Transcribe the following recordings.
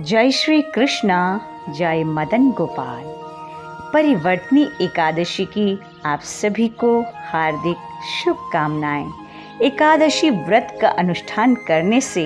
जय श्री कृष्णा, जय मदन गोपाल। परिवर्तनी एकादशी की आप सभी को हार्दिक शुभकामनाएं। एकादशी व्रत का अनुष्ठान करने से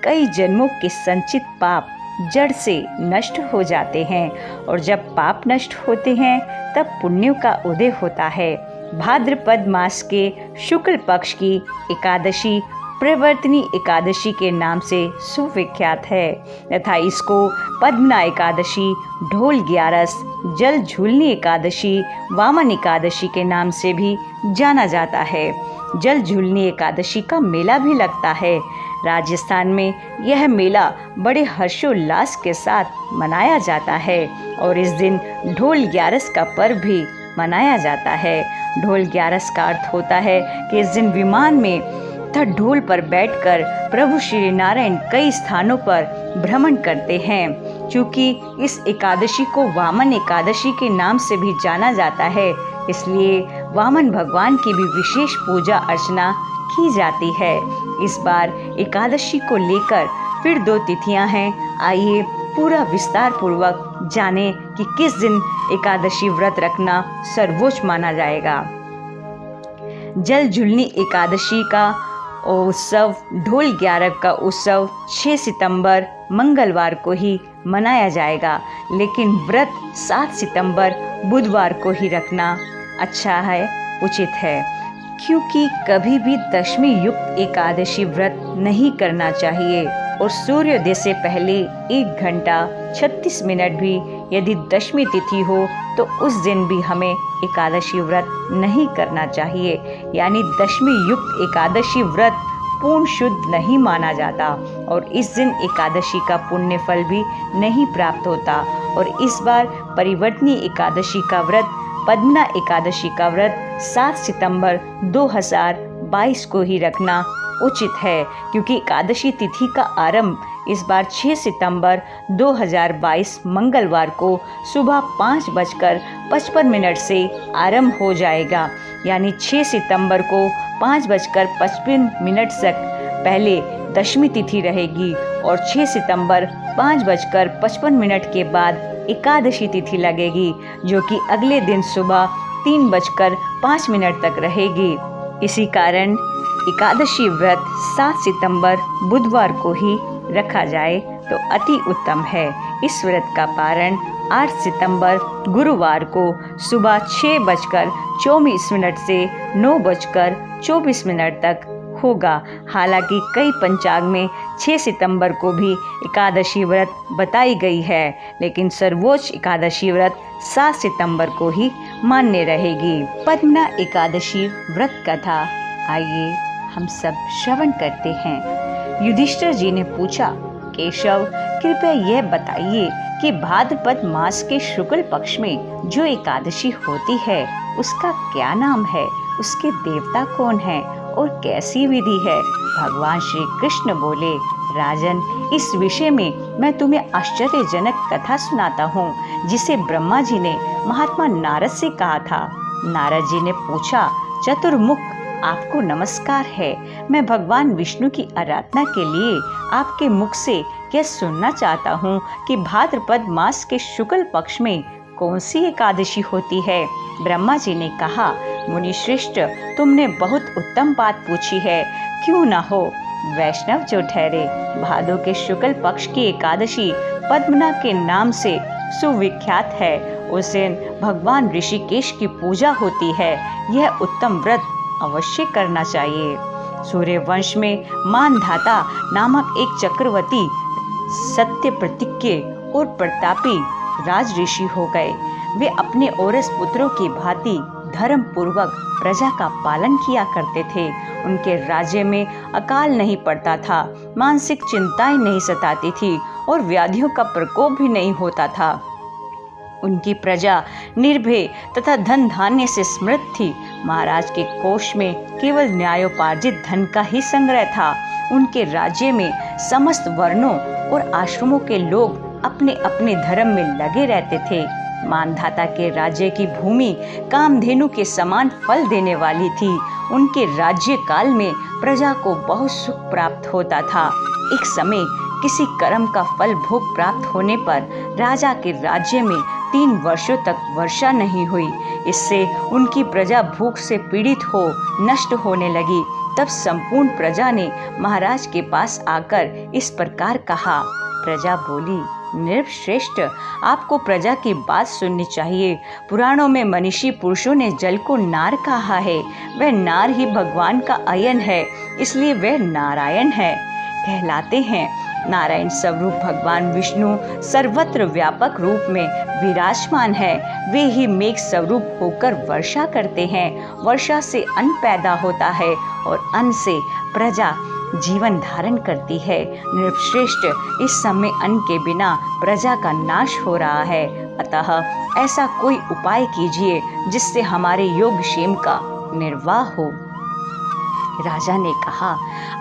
कई जन्मों के संचित पाप जड़ से नष्ट हो जाते हैं और जब पाप नष्ट होते हैं तब पुण्यों का उदय होता है। भाद्रपद मास के शुक्ल पक्ष की एकादशी परिवर्तनी एकादशी के नाम से सुविख्यात है तथा इसको पद्मना एकादशी, ढोल ग्यारस, जल झूलनी एकादशी, वामन एकादशी के नाम से भी जाना जाता है। जल झूलनी एकादशी का मेला भी लगता है। राजस्थान में यह मेला बड़े हर्षोल्लास के साथ मनाया जाता है और इस दिन ढोल ग्यारस का पर्व भी मनाया जाता है। ढोल ग्यारस का अर्थ होता है कि इस दिन विमान में तथा ढोल पर बैठकर प्रभु श्री नारायण कई स्थानों पर भ्रमण करते हैं। चूँकि इस एकादशी को वामन एकादशी के नाम से भी जाना जाता है, इसलिए वामन भगवान की भी विशेष पूजा अर्चना की जाती है। इस बार एकादशी को लेकर फिर 2 तिथियां हैं। आइए पूरा विस्तार पूर्वक जानें कि किस दिन एकादशी व्रत रखना सर्वोच्च माना जाएगा। जल झूलनी एकादशी का उत्सव, ढोल ग्यारस का उत्सव 6 सितंबर मंगलवार को ही मनाया जाएगा, लेकिन व्रत 7 सितंबर बुधवार को ही रखना अच्छा है, उचित है, क्योंकि कभी भी दशमी युक्त एकादशी व्रत नहीं करना चाहिए और सूर्योदय से पहले 1 घंटा 36 मिनट भी यदि दशमी तिथि हो तो उस दिन भी हमें एकादशी व्रत नहीं करना चाहिए। यानी दशमी युक्त एकादशी व्रत पूर्ण शुद्ध नहीं माना जाता और इस दिन एकादशी का पुण्य फल भी नहीं प्राप्त होता। और इस बार परिवर्तनी एकादशी का व्रत, पद्मना एकादशी का व्रत 7 सितंबर 2022 को ही रखना उचित है, क्योंकि एकादशी तिथि का आरंभ इस बार 6 सितंबर 2022 मंगलवार को सुबह 5:55 से आरंभ हो जाएगा। यानी 6 सितंबर को 5:55 तक पहले दशमी तिथि रहेगी और 6 सितंबर 5:55 के बाद एकादशी तिथि लगेगी, जो कि अगले दिन सुबह 3:05 तक रहेगी। इसी कारण एकादशी व्रत 7 सितंबर बुधवार को ही रखा जाए तो अति उत्तम है। इस व्रत का पारण 8 सितंबर गुरुवार को सुबह 6:24 से 9:24 तक होगा। हालांकि कई पंचांग में 6 सितंबर को भी एकादशी व्रत बताई गई है, लेकिन सर्वोच्च एकादशी व्रत 7 सितंबर को ही मान्य रहेगी। पद्मना एकादशी व्रत कथा आइए हम सब श्रवण करते हैं। युधिष्ठिर जी ने पूछा, केशव कृपया यह बताइए कि भाद्रपद मास के शुक्ल पक्ष में जो एकादशी होती है उसका क्या नाम है, उसके देवता कौन है और कैसी विधि है। भगवान श्री कृष्ण बोले, राजन, इस विषय में मैं तुम्हें आश्चर्यजनक कथा सुनाता हूँ, जिसे ब्रह्मा जी ने महात्मा नारद से कहा था। नारद जी ने पूछा, चतुर्मुख आपको नमस्कार है। मैं भगवान विष्णु की आराधना के लिए आपके मुख से यह सुनना चाहता हूँ कि भाद्रपद मास के शुक्ल पक्ष में कौन सी एकादशी होती है। ब्रह्मा जी ने कहा, मुनि श्रेष्ठ, तुमने बहुत उत्तम बात पूछी है। क्यों ना हो, वैष्णव जो ठहरे। भादो के शुक्ल पक्ष की एकादशी पद्मना के नाम से सुविख्यात है। उस दिन भगवान ऋषिकेश की पूजा होती है। यह उत्तम व्रत अवश्य करना चाहिए। सूर्य वंश में मानधाता नामक एक चक्रवर्ती सत्य प्रतिज्ञ और प्रतापी राज ऋषि हो गए। वे अपने औरस पुत्रों की भांति धर्म पूर्वक प्रजा का पालन किया करते थे। उनके राज्य में अकाल नहीं पड़ता था, मानसिक चिंताएं नहीं सताती थी और व्याधियों का प्रकोप भी नहीं होता था। उनकी प्रजा निर्भय तथा धन धान्य से समृद्ध थी। महाराज के कोष में केवल न्यायोपार्जित धन का ही संग्रह था। उनके राज्य में समस्त वर्णों और आश्रमों के लोग अपने अपने धर्म में लगे रहते थे। मानधाता के राज्य की भूमि कामधेनु के समान फल देने वाली थी। उनके राज्य काल में प्रजा को बहुत सुख प्राप्त होता था। एक समय किसी कर्म का फल भोग प्राप्त होने पर राजा के राज्य में 3 वर्षों तक वर्षा नहीं हुई। इससे उनकी प्रजा भूख से पीड़ित हो नष्ट होने लगी। तब संपूर्ण प्रजा ने महाराज के पास आकर इस प्रकार कहा। प्रजा बोली, नृपश्रेष्ठ, आपको प्रजा की बात सुननी चाहिए। पुराणों में मनीषी पुरुषों ने जल को नार कहा है। वह नार ही भगवान का अयन है, इसलिए वह नारायण है कहलाते हैं। नारायण स्वरूप भगवान विष्णु सर्वत्र व्यापक रूप में विराजमान है। वे ही मेघ स्वरूप होकर वर्षा करते हैं। वर्षा से अन्न पैदा होता है और अन्न से प्रजा जीवन धारण करती है। नृपश्रेष्ठ, इस समय अन्न के बिना प्रजा का नाश हो रहा है, अतः ऐसा कोई उपाय कीजिए जिससे हमारे योगक्षेम का निर्वाह हो। राजा ने कहा,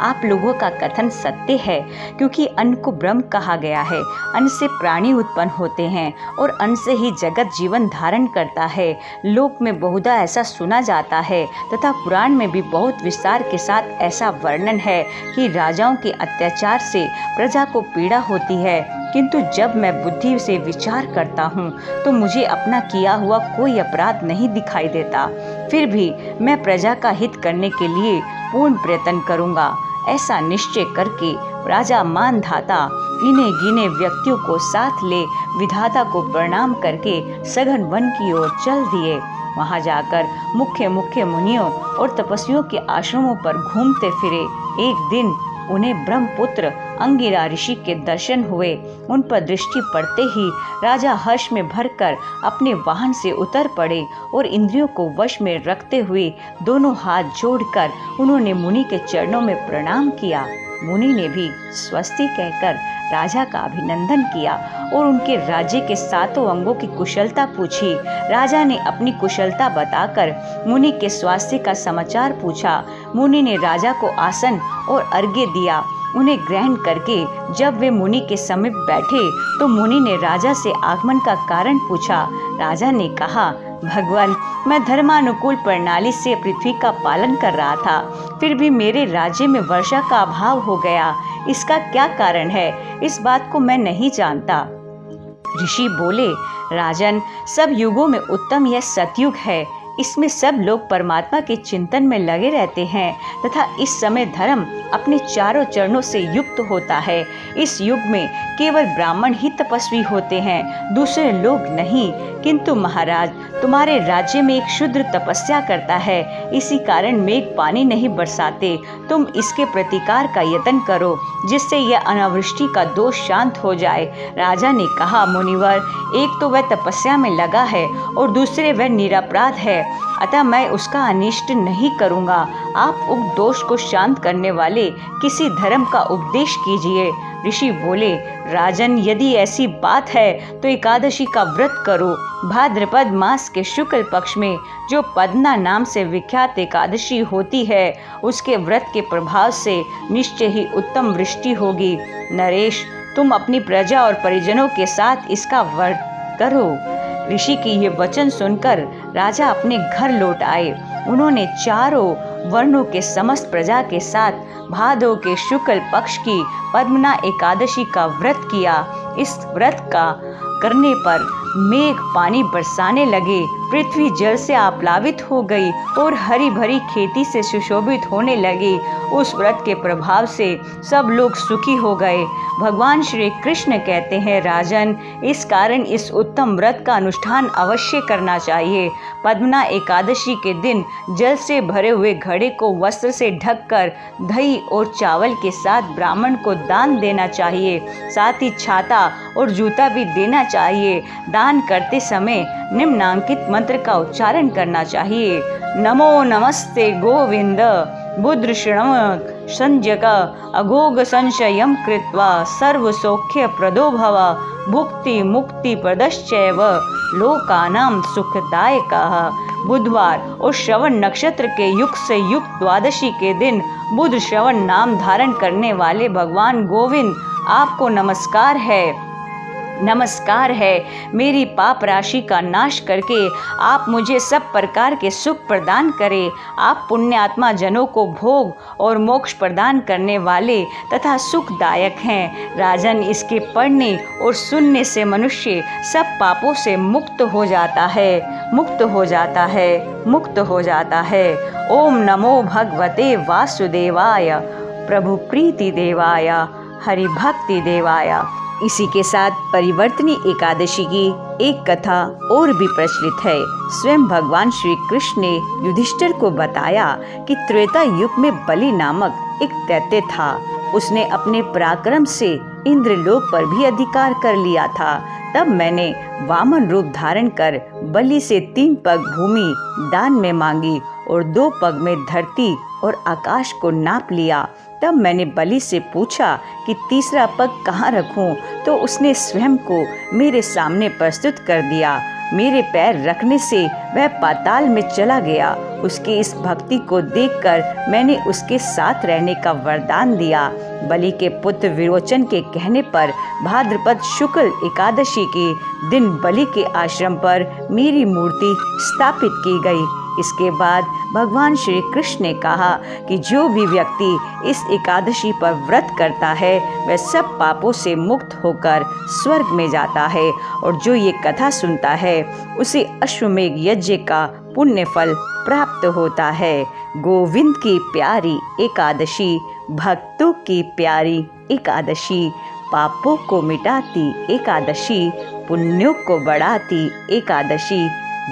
आप लोगों का कथन सत्य है, क्योंकि अन्न को ब्रह्म कहा गया है। अन्न से प्राणी उत्पन्न होते हैं और अन्न से ही जगत जीवन धारण करता है। लोक में बहुधा ऐसा सुना जाता है तथा पुराण में भी बहुत विस्तार के साथ ऐसा वर्णन है कि राजाओं के अत्याचार से प्रजा को पीड़ा होती है। किंतु जब मैं बुद्धि से विचार करता हूँ तो मुझे अपना किया हुआ कोई अपराध नहीं दिखाई देता। फिर भी मैं प्रजा का हित करने के लिए पूर्ण प्रयत्न करूँगा। ऐसा निश्चय करके राजा मानधाता गिने गिने व्यक्तियों को साथ ले विधाता को प्रणाम करके सघन वन की ओर चल दिए। वहां जाकर मुख्य मुख्य मुनियों और तपस्वियों के आश्रमों पर घूमते फिरे। एक दिन उन्हें ब्रह्मपुत्र अंगिरा ऋषि के दर्शन हुए। उन पर दृष्टि पड़ते ही राजा हर्ष में भरकर अपने वाहन से उतर पड़े और इंद्रियों को वश में रखते हुए दोनों हाथ जोड़कर उन्होंने मुनि के चरणों में प्रणाम किया। मुनि ने भी स्वस्ति कहकर राजा का अभिनंदन किया और उनके राज्य के 7 अंगों की कुशलता पूछी। राजा ने अपनी कुशलता बताकर मुनि के स्वास्थ्य का समाचार पूछा। मुनि ने राजा को आसन और अर्घ्य दिया। उन्हें ग्रहण करके जब वे मुनि के समीप बैठे तो मुनि ने राजा से आगमन का कारण पूछा। राजा ने कहा, भगवान, मैं धर्मानुकूल प्रणाली से पृथ्वी का पालन कर रहा था, फिर भी मेरे राज्य में वर्षा का अभाव हो गया। इसका क्या कारण है, इस बात को मैं नहीं जानता। ऋषि बोले, राजन, सब युगों में उत्तम यह सतयुग है। इसमें सब लोग परमात्मा के चिंतन में लगे रहते हैं तथा इस समय धर्म अपने चारों चरणों से युक्त होता है। इस युग में केवल ब्राह्मण ही तपस्वी होते हैं, दूसरे लोग नहीं। किंतु महाराज, तुम्हारे राज्य में एक शूद्र तपस्या करता है, इसी कारण मेघ पानी नहीं बरसाते। तुम इसके प्रतिकार का यत्न करो, जिससे यह अनावृष्टि का दोष शांत हो जाए। राजा ने कहा, मुनिवर, एक तो वह तपस्या में लगा है और दूसरे वह निरपराध है, अतः मैं उसका अनिष्ट नहीं करूँगा। आप उक्त दोष को शांत करने वाले किसी धर्म का उपदेश कीजिए। ऋषि बोले, राजन, यदि ऐसी बात है तो एकादशी का व्रत करो। भाद्रपद मास के शुक्ल पक्ष में जो पद्मा नाम से विख्यात एकादशी होती है, उसके व्रत के प्रभाव से निश्चय ही उत्तम वृष्टि होगी। नरेश, तुम अपनी प्रजा और परिजनों के साथ इसका व्रत करो। ऋषि की ये वचन सुनकर राजा अपने घर लौट आए। उन्होंने चारों वर्णों के समस्त प्रजा के साथ भादो के शुक्ल पक्ष की पद्मना एकादशी का व्रत किया। इस व्रत का करने पर मेघ पानी बरसाने लगे, पृथ्वी जल से आप्लावित हो गई और हरी भरी खेती से सुशोभित होने लगी। उस व्रत के प्रभाव से सब लोग सुखी हो गए। भगवान श्री कृष्ण कहते हैं, राजन, इस कारण इस उत्तम व्रत का अनुष्ठान अवश्य करना चाहिए। पद्मना एकादशी के दिन जल से भरे हुए घड़े को वस्त्र से ढककर दही और चावल के साथ ब्राह्मण को दान देना चाहिए। साथ ही छाता और जूता भी देना चाहिए। दान करते समय निम्नांकित मंत्र का उच्चारण करना चाहिए। नमो नमस्ते गोविंद बुद्ध श्रवण संजक अघोग संशयम कृत्वा सर्व सौख्य प्रदो भव भुक्ति मुक्ति प्रदश्चैव लोकानां सुखदायकः। बुधवार और श्रवण नक्षत्र के युग से युक्त द्वादशी के दिन बुध श्रवण नाम धारण करने वाले भगवान गोविंद आपको नमस्कार है। नमस्कार है। मेरी पाप राशि का नाश करके आप मुझे सब प्रकार के सुख प्रदान करें। आप पुण्यात्मा जनों को भोग और मोक्ष प्रदान करने वाले तथा सुखदायक हैं। राजन, इसके पढ़ने और सुनने से मनुष्य सब पापों से मुक्त हो जाता है, मुक्त हो जाता है, मुक्त हो जाता है। ओम नमो भगवते वासुदेवाय, प्रभु प्रीति देवाय, हरि भक्ति देवाय। इसी के साथ परिवर्तनी एकादशी की एक कथा और भी प्रचलित है। स्वयं भगवान श्री कृष्ण ने युधिष्ठिर को बताया कि त्रेता युग में बलि नामक एक दैत्य था। उसने अपने पराक्रम से इंद्रलोक पर भी अधिकार कर लिया था। तब मैंने वामन रूप धारण कर बलि से 3 पग भूमि दान में मांगी और 2 पग में धरती और आकाश को नाप लिया। तब मैंने बलि से पूछा कि तीसरा पग कहाँ रखूं, तो उसने स्वयं को मेरे सामने प्रस्तुत कर दिया। मेरे पैर रखने से वह पाताल में चला गया। उसकी इस भक्ति को देखकर मैंने उसके साथ रहने का वरदान दिया। बलि के पुत्र विरोचन के कहने पर भाद्रपद शुक्ल एकादशी के दिन बलि के आश्रम पर मेरी मूर्ति स्थापित की गई। इसके बाद भगवान श्री कृष्ण ने कहा कि जो भी व्यक्ति इस एकादशी पर व्रत करता है वह सब पापों से मुक्त होकर स्वर्ग में जाता है, और जो ये कथा सुनता है उसे अश्वमेघ यज्ञ का पुण्य फल प्राप्त होता है। गोविंद की प्यारी एकादशी, भक्तों की प्यारी एकादशी, पापों को मिटाती एकादशी, पुण्यों को बढ़ाती एकादशी,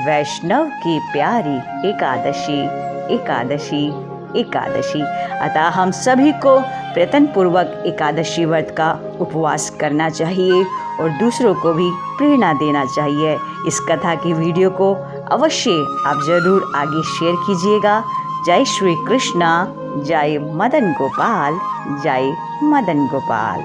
वैष्णव की प्यारी एकादशी, एकादशी, एकादशी। अतः हम सभी को प्रयत्न पूर्वक एकादशी व्रत का उपवास करना चाहिए और दूसरों को भी प्रेरणा देना चाहिए। इस कथा की वीडियो को अवश्य आप जरूर आगे शेयर कीजिएगा। जय श्री कृष्णा, जय मदन गोपाल, जय मदन गोपाल।